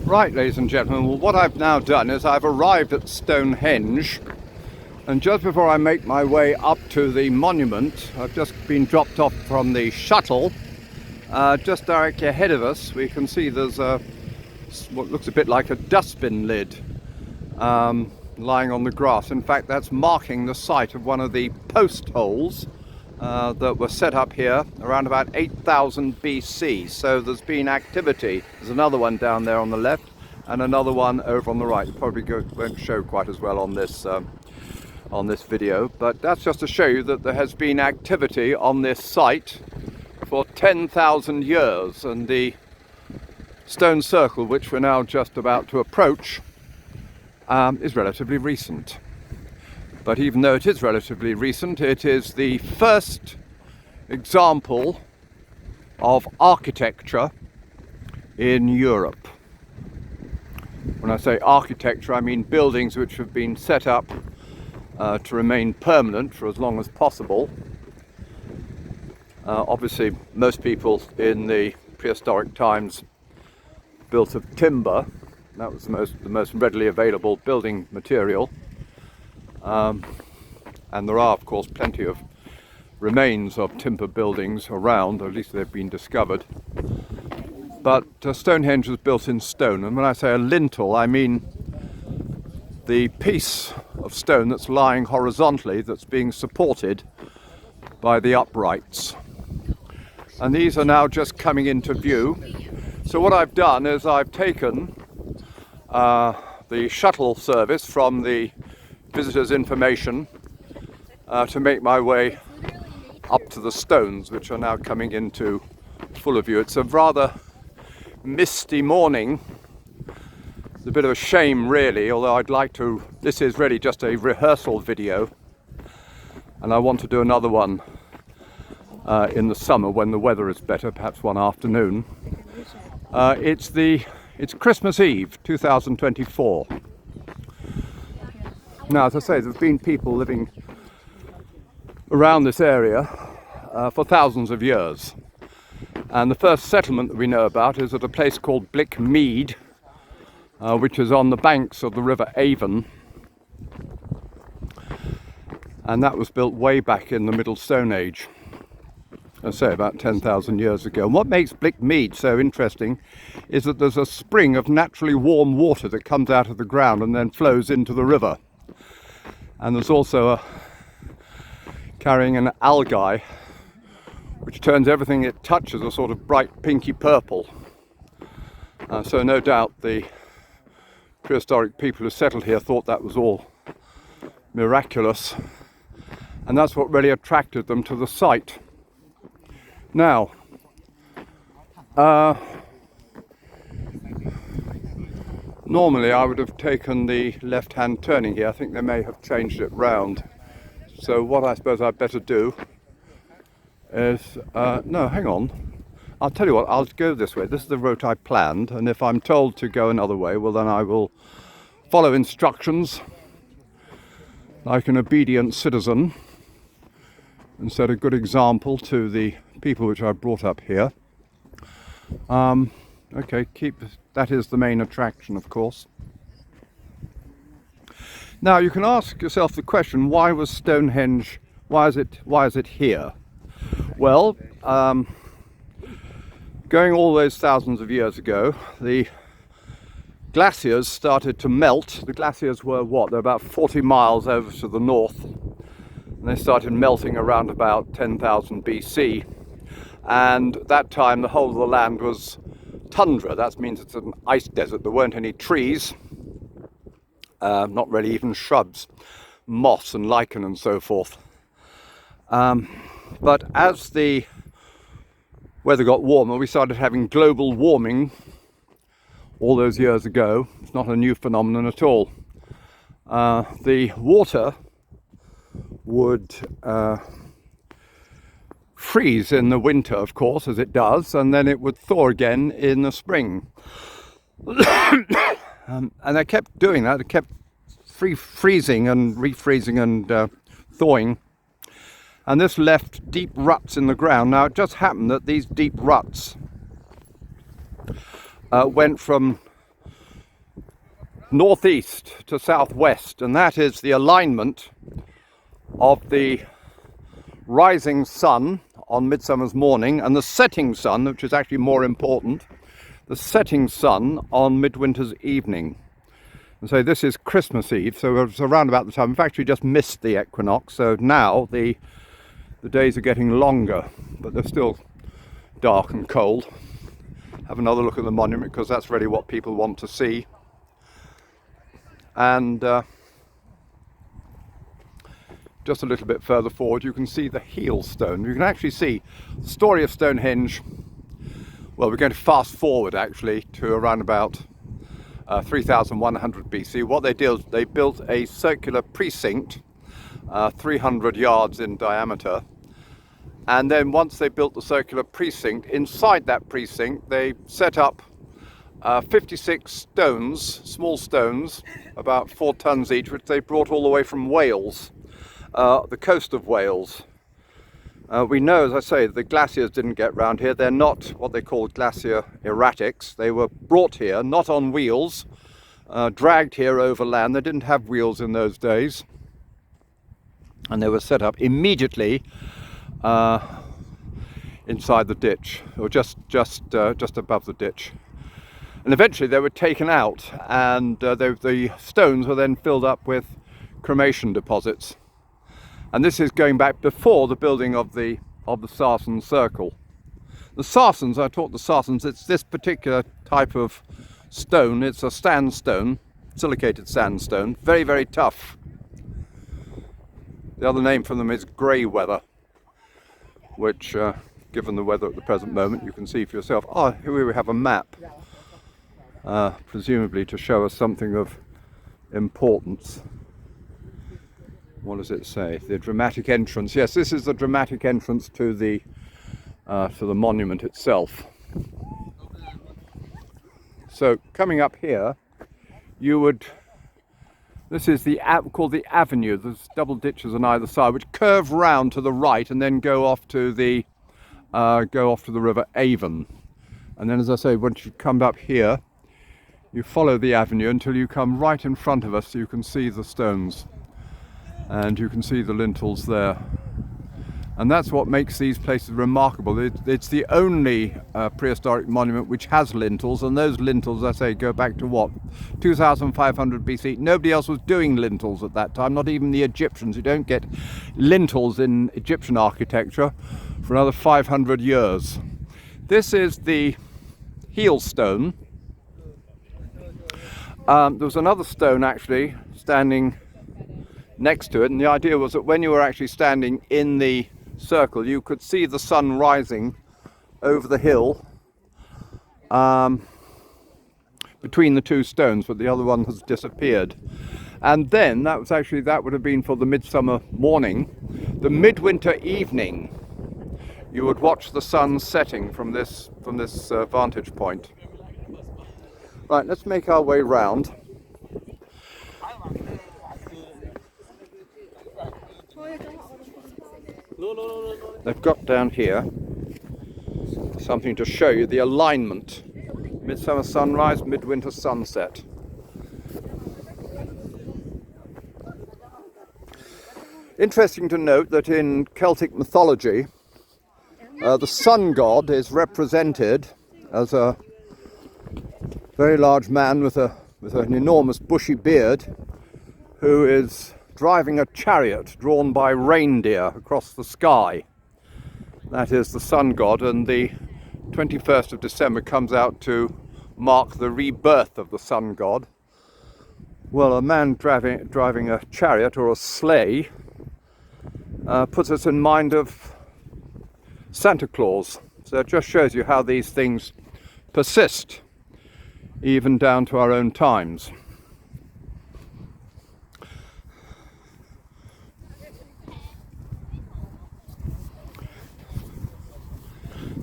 Right, ladies and gentlemen, well, what I've now done is I've arrived at Stonehenge, and just before I make my way up to the monument, I've just been dropped off from the shuttle. Just directly ahead of us we can see there's what looks a bit like a dustbin lid lying on the grass. In fact, that's marking the site of one of the post holes that were set up here around about 8000 BC. So there's been activity. There's another one down there on the left and another one over on the right. Probably won't show quite as well on this video, but that's just to show you that there has been activity on this site for 10,000 years, and the stone circle, which we're now just about to approach, is relatively recent. But even though it is relatively recent, it is the first example of architecture in Europe. When I say architecture, I mean buildings which have been set up to remain permanent for as long as possible. Obviously, most people in the prehistoric times built of timber. That was the most readily available building material. And there are, of course, plenty of remains of timber buildings around, or at least they've been discovered. But Stonehenge was built in stone, and when I say a lintel, I mean the piece of stone that's lying horizontally, that's being supported by the uprights. And these are now just coming into view. So what I've done is I've taken the shuttle service from the visitors' information to make my way up to the stones, which are now coming into full view. It's a rather misty morning. It's a bit of a shame, really, although I'd like to. This is really just a rehearsal video, and I want to do another one in the summer when the weather is better, perhaps one afternoon. It's Christmas Eve 2024. Now, as I say, there's been people living around this area for thousands of years. And the first settlement that we know about is at a place called Blick Mead, which is on the banks of the River Avon. And that was built way back in the Middle Stone Age, I say about 10,000 years ago. And what makes Blick Mead so interesting is that there's a spring of naturally warm water that comes out of the ground and then flows into the river. And there's also carrying an algae which turns everything it touches a sort of bright pinky purple. So no doubt the prehistoric people who settled here thought that was all miraculous, and that's what really attracted them to the site. Now, normally I would have taken the left-hand turning here. I think they may have changed it round. So what I suppose I'd better do is, no, hang on. I'll tell you what, I'll go this way. This is the route I planned, and if I'm told to go another way, well then I will follow instructions like an obedient citizen and set a good example to the people which I brought up here. Okay, that is the main attraction, of course. Now you can ask yourself the question, why was Stonehenge, why is it here? Well, going all those thousands of years ago, the glaciers started to melt. The glaciers were what? They're about 40 miles over to the north, and they started melting around about 10,000 BC. And at that time the whole of the land was tundra. That means it's an ice desert. There weren't any trees, not really even shrubs, moss and lichen and so forth. But as the weather got warmer, we started having global warming all those years ago. It's not a new phenomenon at all. The water would freeze in the winter, of course, as it does, and then it would thaw again in the spring. And they kept doing that. It kept freezing and refreezing and thawing. And this left deep ruts in the ground. Now, it just happened that these deep ruts went from northeast to southwest, and that is the alignment of the rising sun on Midsummer's morning and the setting sun, which is actually more important, the setting sun on Midwinter's evening. And so this is Christmas Eve, so it's around about the time. We've actually just missed the equinox, so now the days are getting longer, but they're still dark and cold. Have another look at the monument, because that's really what people want to see. And just a little bit further forward, you can see the heel stone. You can actually see the story of Stonehenge. Well, we're going to fast forward actually to around about 3100 BC. What they did, they built a circular precinct, 300 yards in diameter. And then once they built the circular precinct, inside that precinct, they set up 56 stones, small stones, about 4 tons each, which they brought all the way from Wales, the coast of Wales. We know, as I say, the glaciers didn't get round here. They're not what they call glacier erratics. They were brought here, not on wheels, dragged here overland. They didn't have wheels in those days. And they were set up immediately inside the ditch, or just above the ditch. And eventually they were taken out, and the stones were then filled up with cremation deposits. And this is going back before the building of the Sarsen Circle. The Sarsens, I taught the Sarsens, it's this particular type of stone. It's a sandstone, silicated sandstone, very, very tough. The other name for them is grey weather, which, given the weather at the present moment, you can see for yourself. Oh, here we have a map, presumably to show us something of importance. What does it say? The dramatic entrance. Yes, this is the dramatic entrance to the monument itself. So coming up here, you would. This is called the avenue. There's double ditches on either side, which curve round to the right and then go off to the River Avon. And then, as I say, once you come up here, you follow the avenue until you come right in front of us, so you can see the stones. And you can see the lintels there. And that's what makes these places remarkable. It's the only prehistoric monument which has lintels, and those lintels, as I say, go back to what? 2500 BC. Nobody else was doing lintels at that time, not even the Egyptians. You don't get lintels in Egyptian architecture for another 500 years. This is the heel stone. There was another stone actually standing next to it, and the idea was that when you were actually standing in the circle, you could see the sun rising over the hill between the two stones, but the other one has disappeared. And then that would have been for the midsummer morning. The midwinter evening, you would watch the sun setting from this vantage point. Right, let's make our way round. They've got down here something to show you the alignment. Midsummer sunrise, midwinter sunset. Interesting to note that in Celtic mythology, the sun god is represented as a very large man with an enormous bushy beard, who is driving a chariot drawn by reindeer across the sky. That is the sun god, and the 21st of December comes out to mark the rebirth of the sun god. Well, a man driving a chariot or a sleigh puts us in mind of Santa Claus. So it just shows you how these things persist even down to our own times.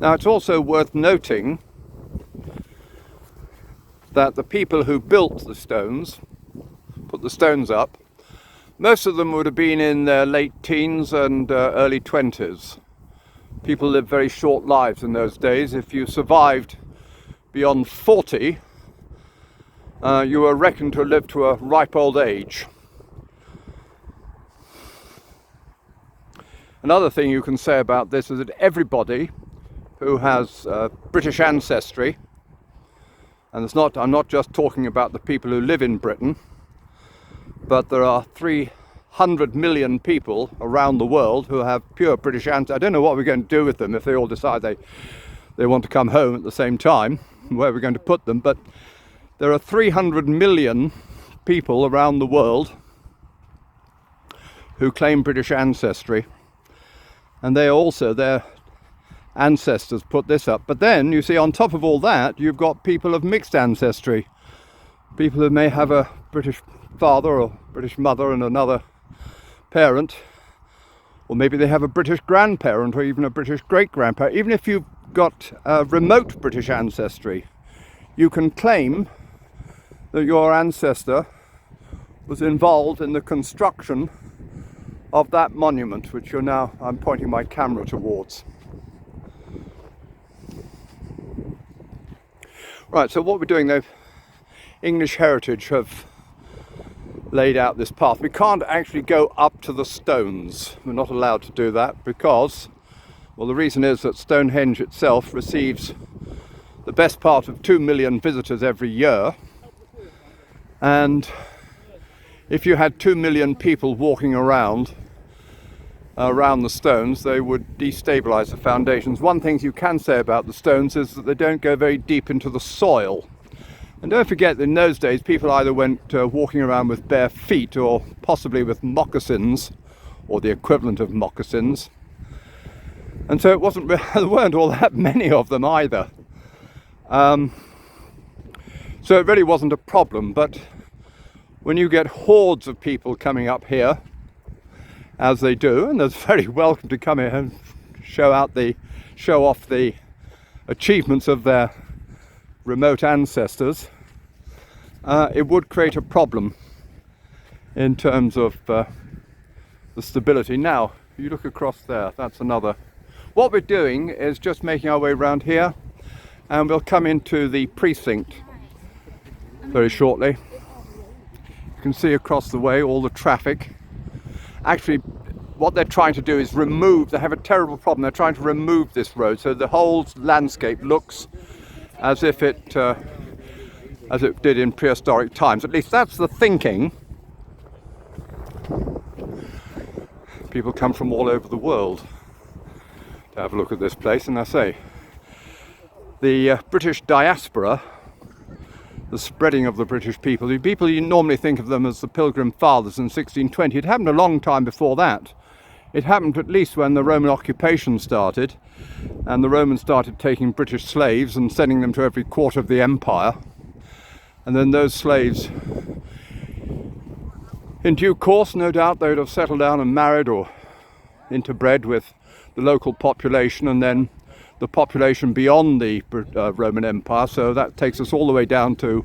Now, it's also worth noting that the people who built the stones, put the stones up, most of them would have been in their late teens and early 20s. People lived very short lives in those days. If you survived beyond 40, you were reckoned to live to a ripe old age. Another thing you can say about this is that everybody who has British ancestry, and I'm not just talking about the people who live in Britain, but there are 300 million people around the world who have pure British ancestry. I don't know what we're going to do with them if they all decide they want to come home at the same time, where we're going to put them, but there are 300 million people around the world who claim British ancestry, and their ancestors put this up. But then you see, on top of all that, you've got people of mixed ancestry, people who may have a British father or British mother and another parent, or maybe they have a British grandparent or even a British great-grandparent. Even if you've got remote British ancestry, you can claim that your ancestor was involved in the construction of that monument, which I'm pointing my camera towards. Right, so what we're doing, though, English Heritage have laid out this path. We can't actually go up to the stones. We're not allowed to do that because, well, the reason is that Stonehenge itself receives the best part of 2 million visitors every year, and if you had 2 million people walking around the stones, they would destabilize the foundations. One thing you can say about the stones is that they don't go very deep into the soil. And don't forget that in those days people either went walking around with bare feet or possibly with moccasins, or the equivalent of moccasins. And so there weren't all that many of them either. So it really wasn't a problem. But when you get hordes of people coming up here, as they do, and they're very welcome to come here and show off the achievements of their remote ancestors, it would create a problem in terms of the stability. Now, you look across there, that's another. What we're doing is just making our way around here, and we'll come into the precinct very shortly. You can see across the way all the traffic. Actually, what they're trying to do is they have a terrible problem. They're trying to remove this road, so the whole landscape looks as if it did in prehistoric times. At least that's the thinking. People come from all over the world to have a look at this place, and I say, the British diaspora, the spreading of the British people, the people you normally think of them as the Pilgrim Fathers in 1620, it happened a long time before that. It happened at least when the Roman occupation started, and the Romans started taking British slaves and sending them to every quarter of the empire. And then those slaves, in due course, no doubt, they would have settled down and married or interbred with the local population, and then the population beyond the Roman Empire. So that takes us all the way down to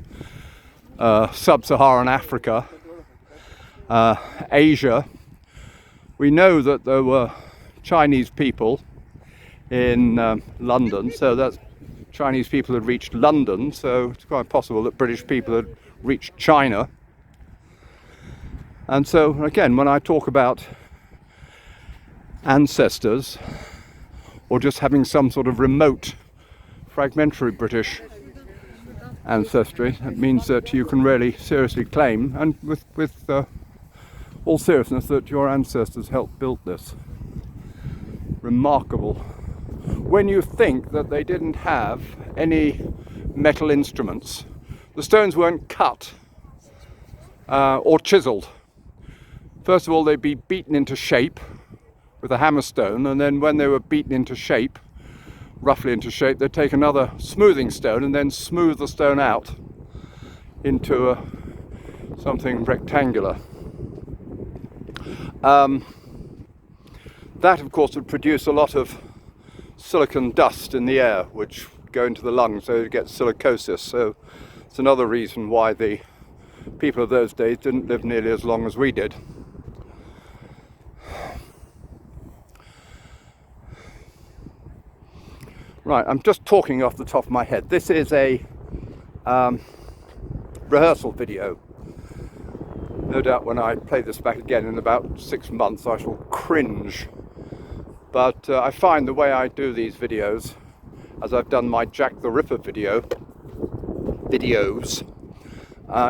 sub-Saharan Africa, Asia. We know that there were Chinese people in London, so that's Chinese people had reached London, so it's quite possible that British people had reached China. And so again, when I talk about ancestors, or just having some sort of remote, fragmentary British ancestry, it means that you can really seriously claim, and with all seriousness, that your ancestors helped build this. Remarkable. When you think that they didn't have any metal instruments, the stones weren't cut or chiselled. First of all, they'd be beaten into shape with a hammer stone, and then when they were beaten into shape, roughly into shape, they'd take another smoothing stone and then smooth the stone out into something rectangular. That, of course, would produce a lot of silicon dust in the air, which would go into the lungs, so you get silicosis. So it's another reason why the people of those days didn't live nearly as long as we did. Right, I'm just talking off the top of my head. This is a rehearsal video. No doubt when I play this back again in about 6 months I shall cringe. But I find the way I do these videos, as I've done my Jack the Ripper videos,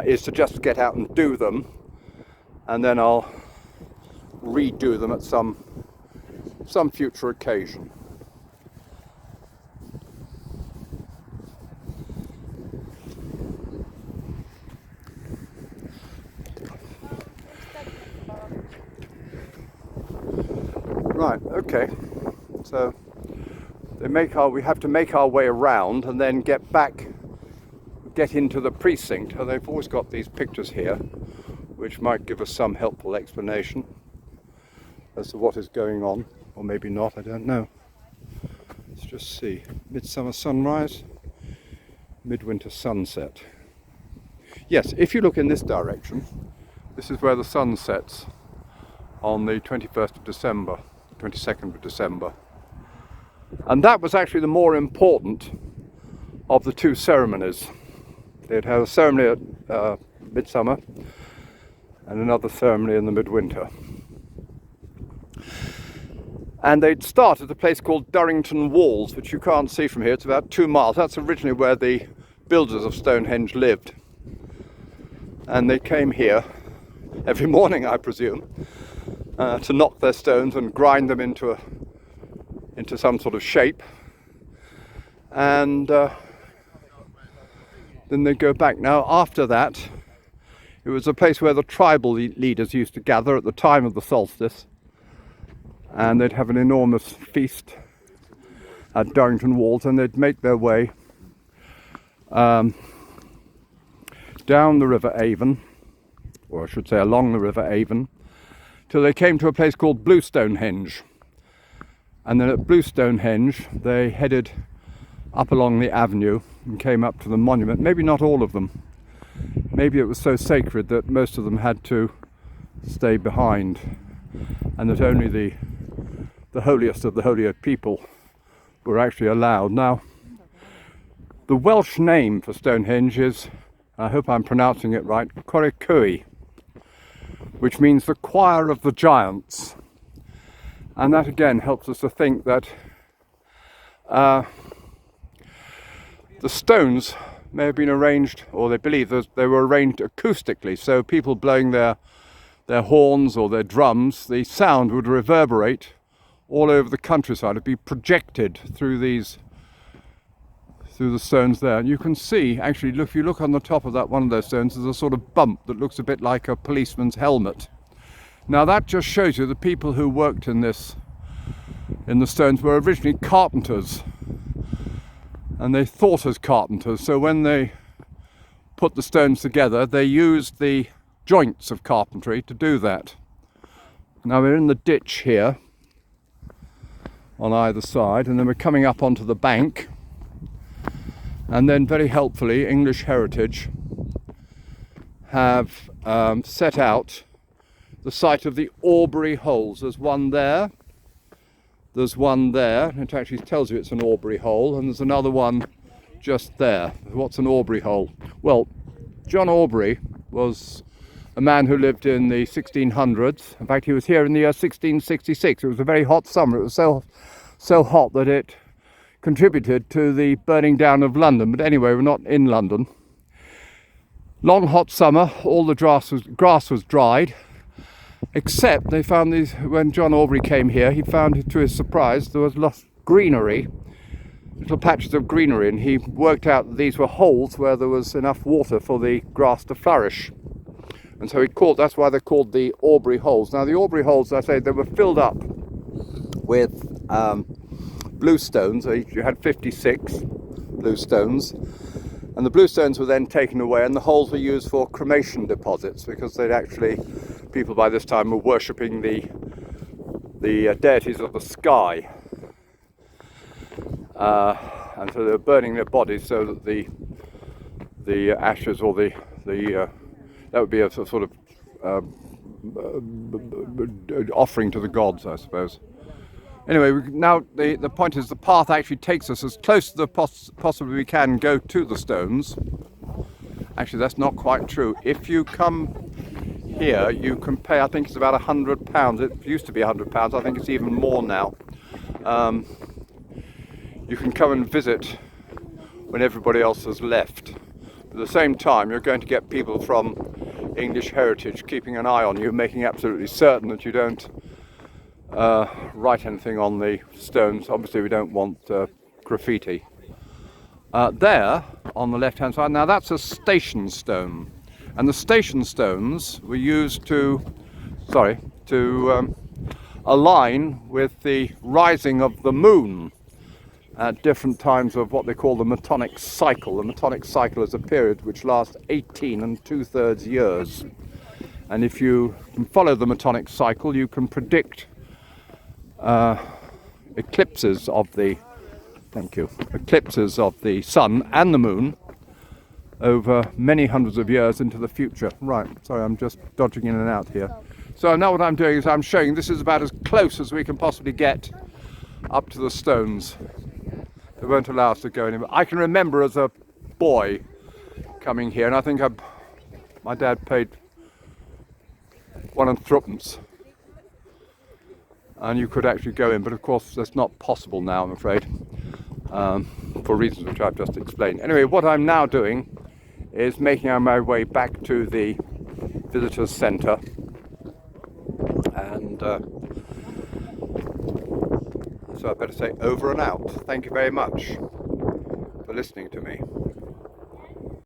is to just get out and do them, and then I'll redo them at some future occasion. Right, okay, so we have to make our way around and then get into the precinct. And they've always got these pictures here which might give us some helpful explanation as to what is going on, or maybe not, I don't know. Let's just see. Midsummer Sunrise, midwinter sunset. Yes, if you look in this direction, this is where the sun sets on the 21st of December, 22nd of December. And that was actually the more important of the two ceremonies. They'd have a ceremony at midsummer and another ceremony in the midwinter. And they'd start at a place called Durrington Walls, which you can't see from here. It's about 2 miles. That's originally where the builders of Stonehenge lived. And they came here every morning, I presume, to knock their stones and grind them into some sort of shape. And then they'd go back. Now, after that, it was a place where the tribal leaders used to gather at the time of the solstice. And they'd have an enormous feast at Durrington Walls, and they'd make their way down the River Avon, or I should say along the River Avon, till they came to a place called Stonehenge. And then at Stonehenge they headed up along the avenue and came up to the monument. Maybe not all of them. Maybe it was so sacred that most of them had to stay behind, and that only the holiest of the holier people were actually allowed. Now, the Welsh name for Stonehenge is, I hope I'm pronouncing it right, Coricui, which means the choir of the giants. And that again helps us to think that the stones may have been arranged, or they believe that they were arranged acoustically, so people blowing their horns or their drums, the sound would reverberate all over the countryside. It'd be projected through the stones there. And you can see, actually, if you look on the top of one of those stones, there's a sort of bump that looks a bit like a policeman's helmet. Now that just shows you the people who worked in the stones were originally carpenters, and they thought as carpenters. So when they put the stones together, they used the joints of carpentry to do that. Now we're in the ditch here on either side, and then we're coming up onto the bank, and then very helpfully English Heritage have set out the site of the Aubrey holes. There's one there, there's one there, it actually tells you it's an Aubrey hole, and there's another one just there. What's an Aubrey hole? Well, John Aubrey was a man who lived in the 1600s. In fact, he was here in the year 1666. It was a very hot summer. It was so hot that it contributed to the burning down of London. But anyway, we're not in London. Long hot summer, all the grass was dried, except they found these, when John Aubrey came here, he found, to his surprise, there was lots of greenery, little patches of greenery, and he worked out that these were holes where there was enough water for the grass to flourish. And so that's why they're called the Aubrey holes. Now the Aubrey holes, as I say, they were filled up with blue stones. You had 56 blue stones, and the blue stones were then taken away, and the holes were used for cremation deposits, because people by this time were worshipping the deities of the sky, and so they were burning their bodies so that the ashes, or that would be a sort of offering to the gods, I suppose. Anyway, now the point is the path actually takes us as close to the possibly we can go to the stones, Actually, that's not quite true. If you come here, you can pay, I think it's about £100. It used to be £100. I think it's even more now. You can come and visit when everybody else has left. At the same time, you're going to get people from English Heritage keeping an eye on you, making absolutely certain that you don't write anything on the stones. Obviously, we don't want graffiti. There, on the left-hand side, now that's a station stone. And the station stones were used to align with the rising of the moon at different times of what they call the Metonic Cycle. The Metonic Cycle is a period which lasts 18 2/3 years. And if you can follow the Metonic Cycle, you can predict eclipses of the sun and the moon over many hundreds of years into the future. Right, sorry, I'm just dodging in and out here. So now what I'm doing is I'm showing this is about as close as we can possibly get up to the stones. They won't allow us to go anywhere. I can remember as a boy coming here, and I think my dad paid 1 and 3pence, and you could actually go in, but of course that's not possible now, I'm afraid, for reasons which I've just explained. Anyway, what I'm now doing is making my way back to the visitors centre, and so I better say over and out. Thank you very much for listening to me.